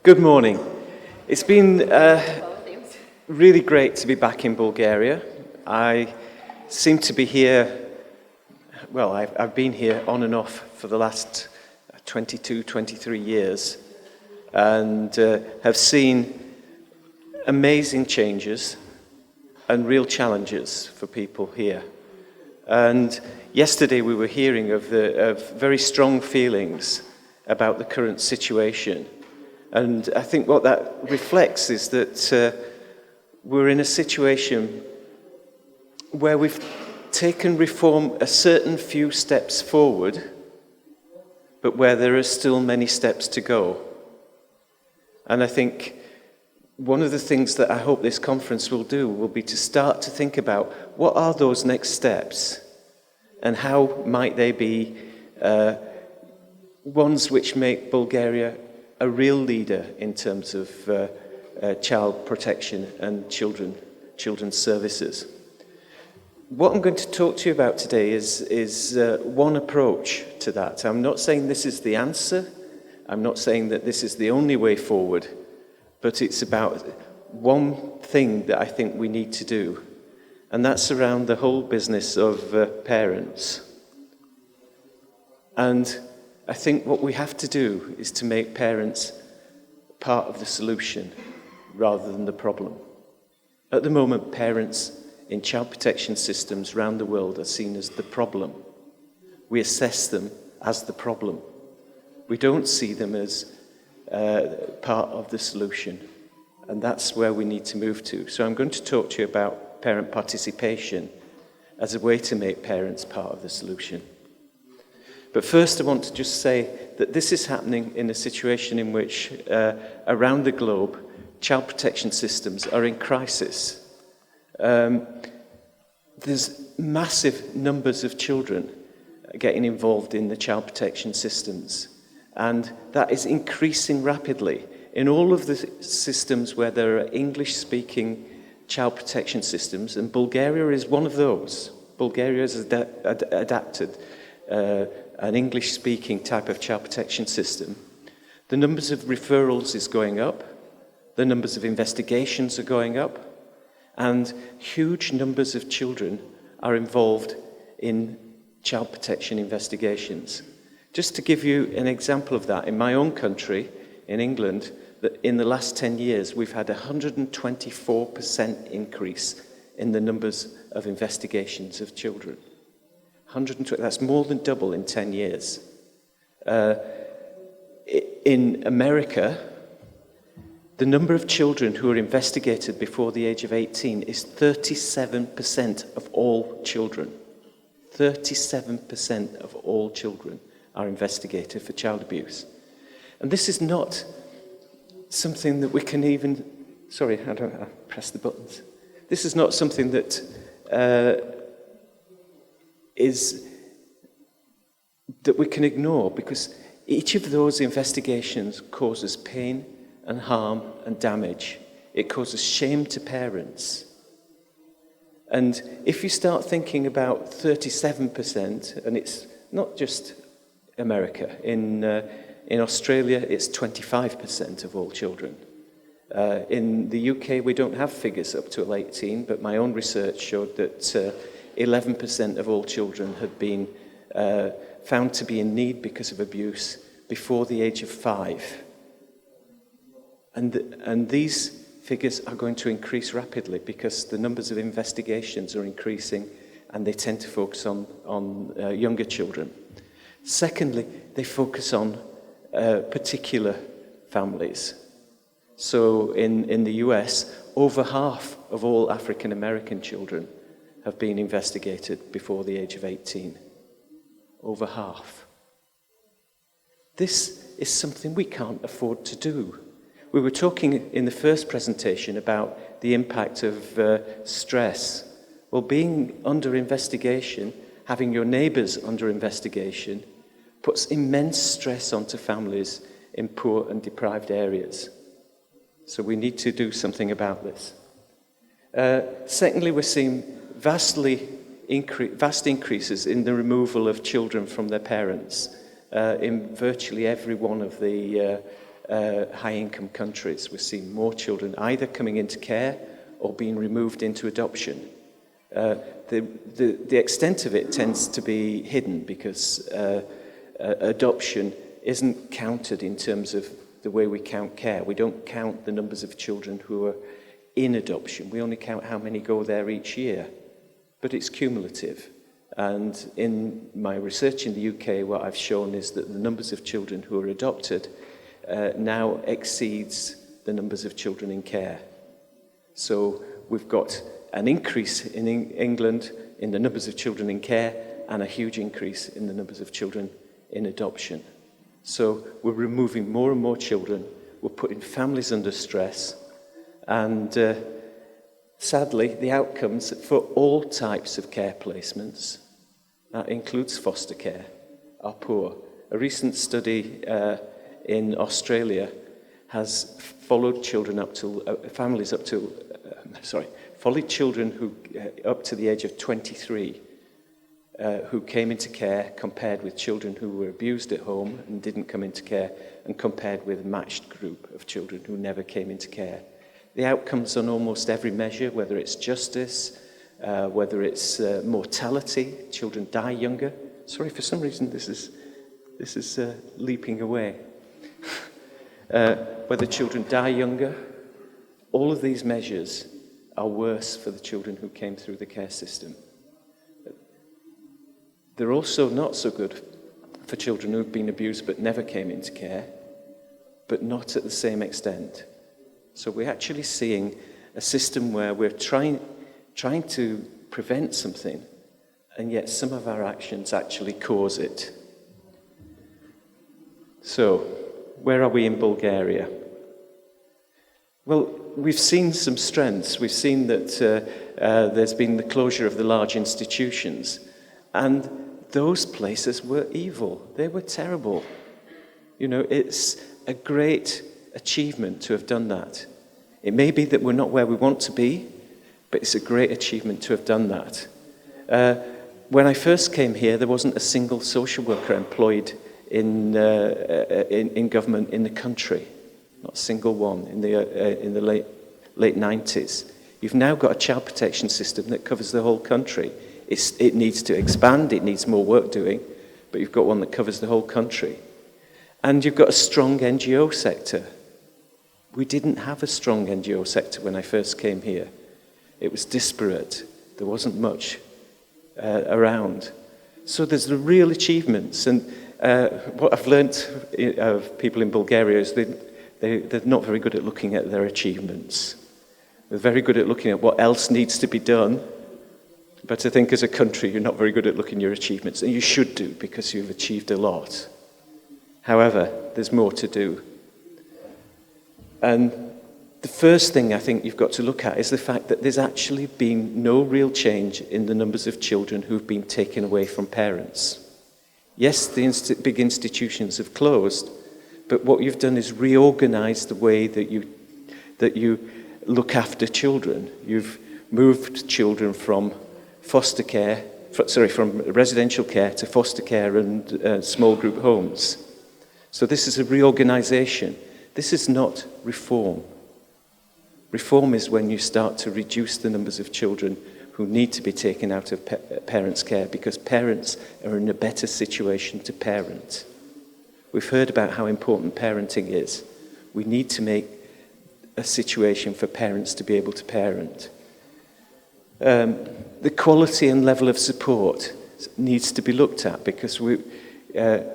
Good morning. It's been really great to be back in Bulgaria. I seem to be here, well, I've been here on and off for the last 22, 23 years and have seen amazing changes and real challenges for people here. And yesterday we were hearing of very strong feelings about the current situation. And I think what that reflects is that we're in a situation where we've taken reform a certain few steps forward, but where there are still many steps to go. And I think one of the things that I hope this conference will do will be to start to think about what are those next steps and how might they be ones which make Bulgaria a real leader in terms of child protection and children's services. What I'm going to talk to you about today is one approach to that. I'm not saying this is the answer. I'm not saying that this is the only way forward, but it's about one thing that I think we need to do, and that's around the whole business of parents. And I think what we have to do is to make parents part of the solution rather than the problem. At the moment, parents in child protection systems around the world are seen as the problem. We assess them as the problem. We don't see them as part of the solution. And that's where we need to move to. So I'm going to talk to you about parent participation as a way to make parents part of the solution. But first I want to just say that this is happening in a situation in which, around the globe, child protection systems are in crisis. There's massive numbers of children getting involved in the child protection systems, and that is increasing rapidly. In all of the systems where there are English-speaking child protection systems, and Bulgaria is one of those. Bulgaria has adapted an English-speaking type of child protection system. The numbers of referrals is going up, the numbers of investigations are going up, and huge numbers of children are involved in child protection investigations. Just to give you an example of that, in my own country, in England, that in the last 10 years, we've had a 124% increase in the numbers of investigations of children. 120, that's more than double in 10 years. In America, the number of children who are investigated before the age of 18 is 37% of all children. 37% of all children are investigated for child abuse. And this is not something that we can even... Sorry, I press the buttons. This is not something that we can ignore, because each of those investigations causes pain and harm and damage. It causes shame to parents. And if you start thinking about 37%, and it's not just America, in Australia it's 25% of all children. In the UK we don't have figures up to 18, but my own research showed that 11% of all children had been found to be in need because of abuse before the age of 5. And these figures are going to increase rapidly because the numbers of investigations are increasing and they tend to focus on younger children. Secondly, they focus on particular families. So in the US, over half of all African American children have been investigated before the age of 18. Over half. This is something we can't afford to do. We were talking in the first presentation about the impact of stress. Well, being under investigation, having your neighbours under investigation, puts immense stress onto families in poor and deprived areas. So we need to do something about this. Secondly, we're seeing vast increases in the removal of children from their parents in virtually every one of the high-income countries. We're seeing more children either coming into care or being removed into adoption. The extent of it tends to be hidden because adoption isn't counted in terms of the way we count care. We don't count the numbers of children who are in adoption. We only count how many go there each year. But it's cumulative. And in my research in the UK, what I've shown is that the numbers of children who are adopted now exceeds the numbers of children in care. So we've got an increase in England in the numbers of children in care and a huge increase in the numbers of children in adoption. So we're removing more and more children, we're putting families under stress, and sadly, the outcomes for all types of care placements, that includes foster care, are poor. A recent study in Australia has followed children up to followed children who up to the age of 23 who came into care, compared with children who were abused at home and didn't come into care, and compared with a matched group of children who never came into care. The outcomes on almost every measure, whether it's justice, whether it's mortality, children die younger. Sorry, for some reason this is leaping away. Whether children die younger, all of these measures are worse for the children who came through the care system. They're also not so good for children who've been abused but never came into care, but not at the same extent. So we're actually seeing a system where we're trying to prevent something, and yet some of our actions actually cause it. So, where are we in Bulgaria? Well, we've seen some strengths. We've seen that there's been the closure of the large institutions, and those places were evil. They were terrible. You know, it's a great achievement to have done that. It may be that we're not where we want to be, but it's a great achievement to have done that. When I first came here, there wasn't a single social worker employed in government in the country. Not a single one in the late 90s. You've now got a child protection system that covers the whole country. It needs to expand, it needs more work doing, but you've got one that covers the whole country. And you've got a strong NGO sector. We didn't have a strong NGO sector when I first came here. It was disparate. There wasn't much around. So there's the real achievements. And what I've learnt of people in Bulgaria is they're not very good at looking at their achievements. They're very good at looking at what else needs to be done. But I think as a country, you're not very good at looking at your achievements. And you should do, because you've achieved a lot. However, there's more to do. And the first thing I think you've got to look at is the fact that there's actually been no real change in the numbers of children who've been taken away from parents. Yes, the big institutions have closed, but what you've done is reorganize the way that you look after children. You've moved children from from residential care to foster care and small group homes. So this is a reorganization. This is not reform. Reform is when you start to reduce the numbers of children who need to be taken out of parents' care, because parents are in a better situation to parent. We've heard about how important parenting is. We need to make a situation for parents to be able to parent. The quality and level of support needs to be looked at, because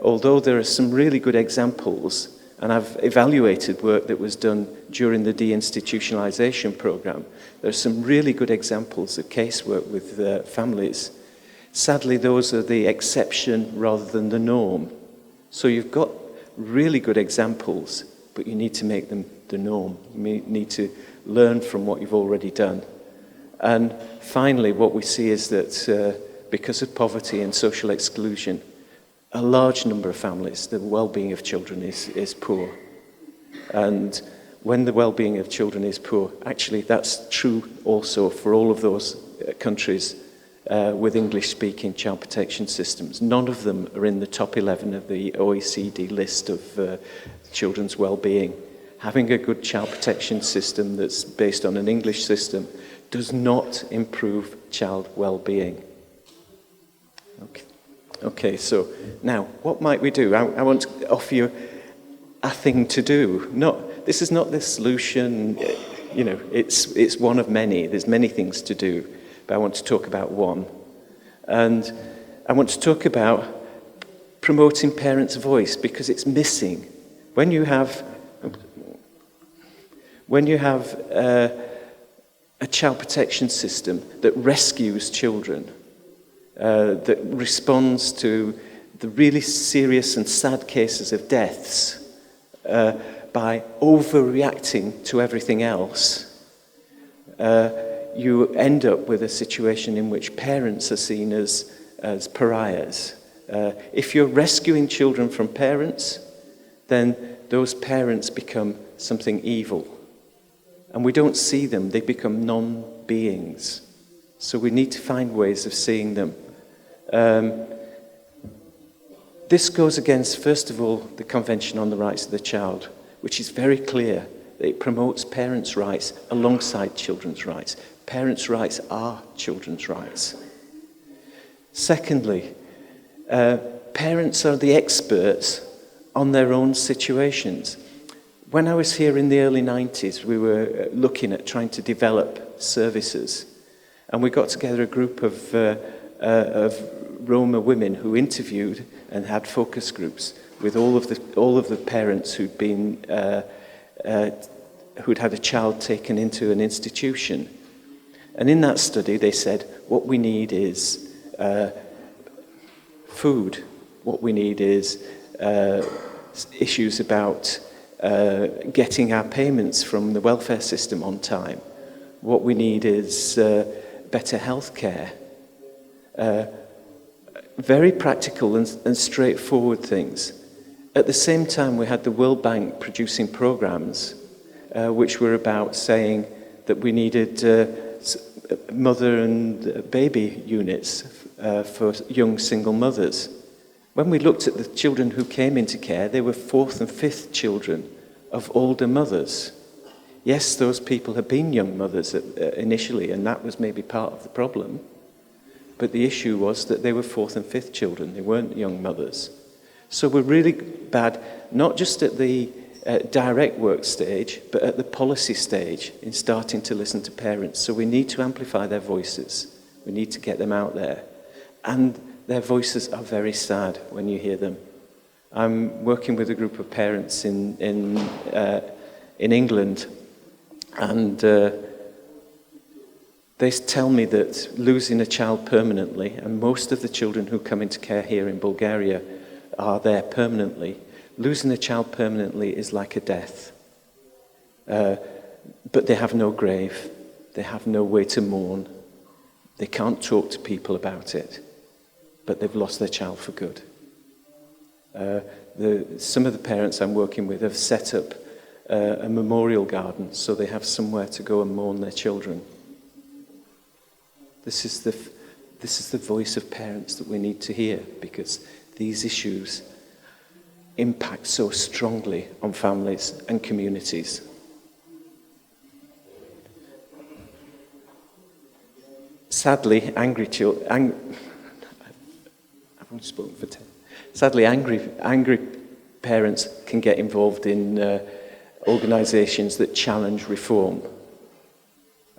although there are some really good examples, and I've evaluated work that was done during the Deinstitutionalization program, there are some really good examples of casework with families. Sadly, those are the exception rather than the norm. So you've got really good examples, but you need to make them the norm. You need to learn from what you've already done. And finally, what we see is that because of poverty and social exclusion, a large number of families, the well-being of children is poor. And when the well-being of children is poor, actually that's true also for all of those countries with English-speaking child protection systems. None of them are in the top 11 of the OECD list of children's well-being. Having a good child protection system that's based on an English system does not improve child well-being. Okay, so now, what might we do? I want to offer you a thing to do. This is not the solution, it's one of many. There's many things to do, but I want to talk about one. And I want to talk about promoting parents' voice, because it's missing. When you have a child protection system that rescues children, that responds to the really serious and sad cases of deaths by overreacting to everything else, you end up with a situation in which parents are seen as pariahs. If you're rescuing children from parents, then those parents become something evil. And we don't see them, they become non-beings. So we need to find ways of seeing them. This goes against, first of all, the Convention on the Rights of the Child, which is very clear that it promotes parents' rights alongside children's rights. Parents' rights are children's rights. Secondly, parents are the experts on their own situations. When I was here in the early 90s, we were looking at trying to develop services, and we got together a group of Roma women who interviewed and had focus groups with all of the parents who'd had a child taken into an institution. And in that study, they said, what we need is food. What we need is issues about getting our payments from the welfare system on time. What we need is better health care. Very practical and straightforward things. At the same time, we had the World Bank producing programs which were about saying that we needed mother and baby units for young single mothers. When we looked at the children who came into care, they were fourth and fifth children of older mothers. Yes, those people had been young mothers initially, and that was maybe part of the problem. But the issue was that they were fourth and fifth children. They weren't young mothers. So we're really bad, not just at the direct work stage, but at the policy stage in starting to listen to parents. So we need to amplify their voices. We need to get them out there. And their voices are very sad when you hear them. I'm working with a group of parents in England, and they tell me that losing a child permanently, and most of the children who come into care here in Bulgaria are there permanently, losing a child permanently is like a death. But they have no grave. They have no way to mourn. They can't talk to people about it. But they've lost their child for good. Some of the parents I'm working with have set up a memorial garden so they have somewhere to go and mourn their children. This is the voice of parents that we need to hear, because these issues impact so strongly on families and communities. Sadly, angry parents can get involved in organisations that challenge reform.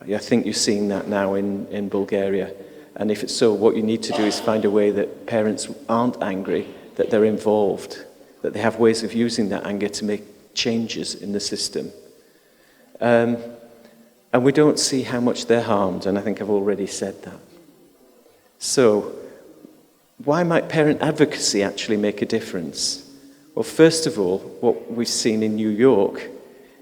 I think you're seeing that now in Bulgaria. And if it's so, what you need to do is find a way that parents aren't angry, that they're involved, that they have ways of using that anger to make changes in the system. And we don't see how much they're harmed, and I think I've already said that. So, why might parent advocacy actually make a difference? Well, first of all, what we've seen in New York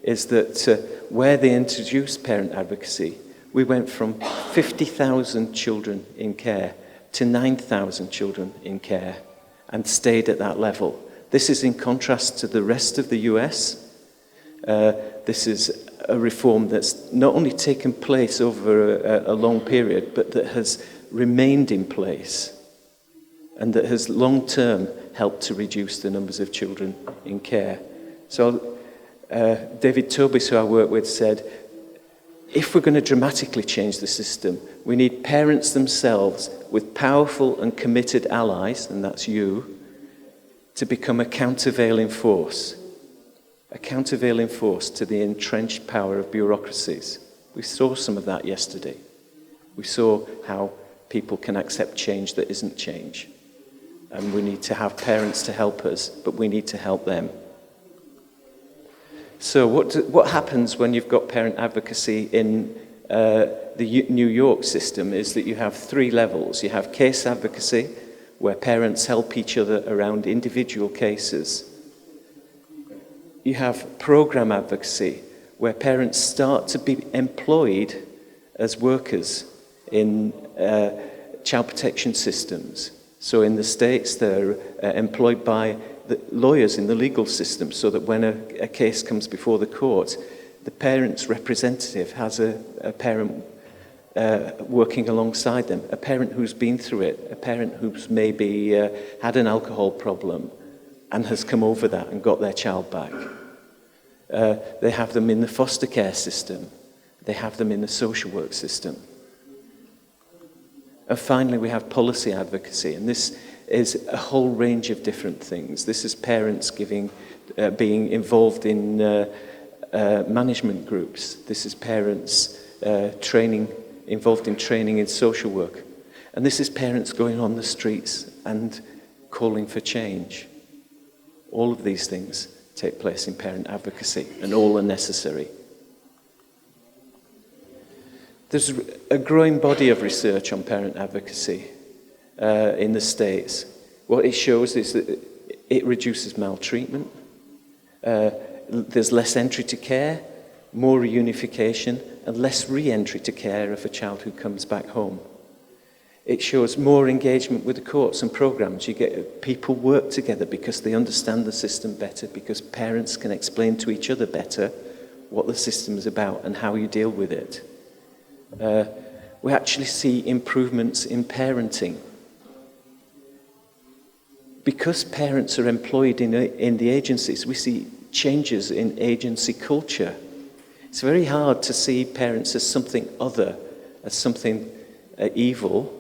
is that where they introduced parent advocacy, we went from 50,000 children in care to 9,000 children in care, and stayed at that level. This is in contrast to the rest of the US. This is a reform that's not only taken place over a long period, but that has remained in place and that has long-term helped to reduce the numbers of children in care. So David Tobis, who I work with, said, if we're going to dramatically change the system, we need parents themselves with powerful and committed allies, and that's you, to become a countervailing force to the entrenched power of bureaucracies. We saw some of that yesterday. We saw how people can accept change that isn't change. And we need to have parents to help us, but we need to help them. So what happens when you've got parent advocacy in the New York system is that you have 3 levels. You have case advocacy, where parents help each other around individual cases. You have program advocacy, where parents start to be employed as workers in child protection systems. So in the States, they're employed by the lawyers in the legal system, so that when a case comes before the court, the parent's representative has a parent working alongside them, a parent who's been through it, a parent who's maybe had an alcohol problem and has come over that and got their child back. They have them in the foster care system. They have them in the social work system. And finally, we have policy advocacy, and this is a whole range of different things. This is parents being involved in management groups. This is parents involved in training in social work. And this is parents going on the streets and calling for change. All of these things take place in parent advocacy, and all are necessary. There's a growing body of research on parent advocacy in the States. What it shows is that it reduces maltreatment, there's less entry to care, more reunification, and less re-entry to care of a child who comes back home. It shows more engagement with the courts and programs. You get people work together because they understand the system better, because parents can explain to each other better what the system is about and how you deal with it. We actually see improvements in parenting. Because parents are employed in the agencies, we see changes in agency culture. It's very hard to see parents as something other, as something evil,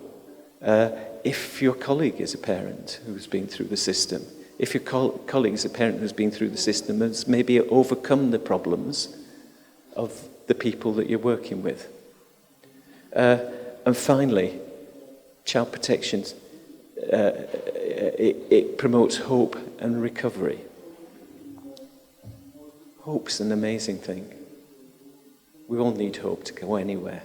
if your colleague is a parent who's been through the system. If your colleague is a parent who's been through the system and has maybe overcome the problems of the people that you're working with. And finally, child protection, it promotes hope and recovery. Hope's an amazing thing. We all need hope to go anywhere.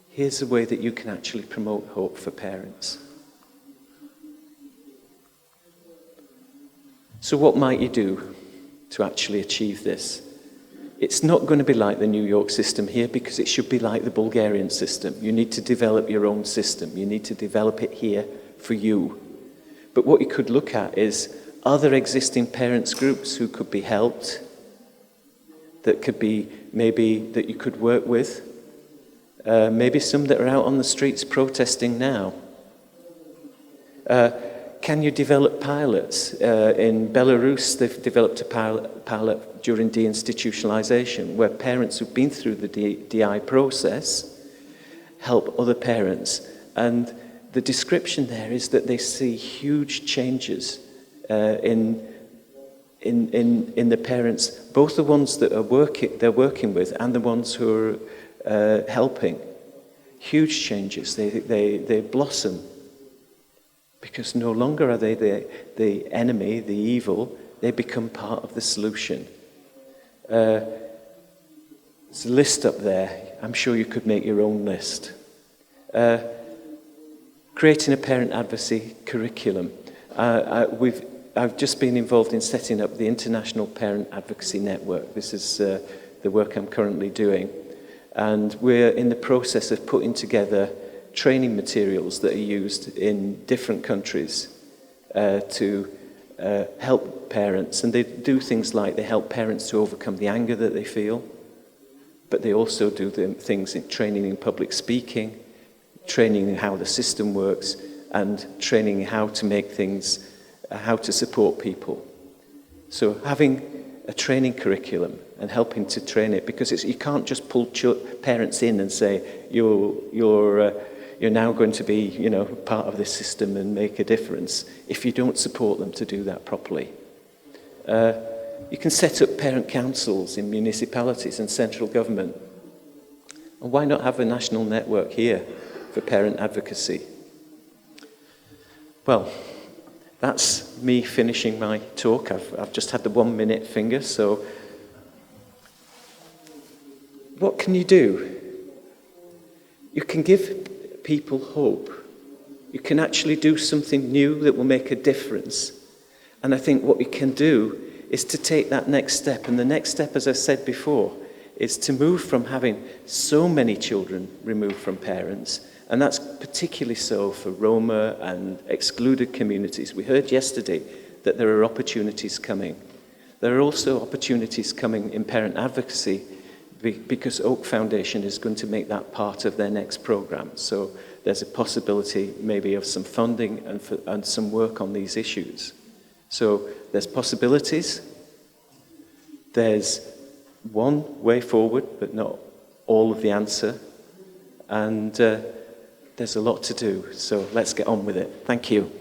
Here's a way that you can actually promote hope for parents. So what might you do to actually achieve this? It's not going to be like the New York system here, because it should be like the Bulgarian system. You need to develop your own system. You need to develop it here for you. But what you could look at is, are there existing parents groups who could be helped, that could be maybe that you could work with? Maybe some that are out on the streets protesting now. Can you develop pilots? In Belarus, they've developed a pilot during deинституционализация, where parents who've been through the DI process help other parents. And the description there is that they see huge changes in the parents, both the ones that they're working with and the ones who are helping. Huge changes. They blossom. Because no longer are they the enemy, the evil, they become part of the solution. There's a list up there. I'm sure you could make your own list. Creating a parent advocacy curriculum. I've just been involved in setting up the International Parent Advocacy Network. This is the work I'm currently doing. And we're in the process of putting together training materials that are used in different countries to help parents. And they do things like they help parents to overcome the anger that they feel, but they also do things in training in public speaking, training in how the system works, and training how to make things, how to support people. So having a training curriculum and helping to train it, because you can't just pull parents in and say, you're now going to be, part of this system and make a difference, if you don't support them to do that properly. You can set up parent councils in municipalities and central government. And why not have a national network here for parent advocacy? Well, that's me finishing my talk. I've just had the 1 minute finger, so what can you do? You can give people hope. You can actually do something new that will make a difference. And I think what we can do is to take that next step. And the next step, as I said before, is to move from having so many children removed from parents, and that's particularly so for Roma and excluded communities. We heard yesterday that there are opportunities coming. There are also opportunities coming in parent advocacy because Oak Foundation is going to make that part of their next program. So there's a possibility maybe of some funding and some work on these issues. So there's possibilities. There's one way forward, but not all of the answer. And there's a lot to do, so let's get on with it. Thank you.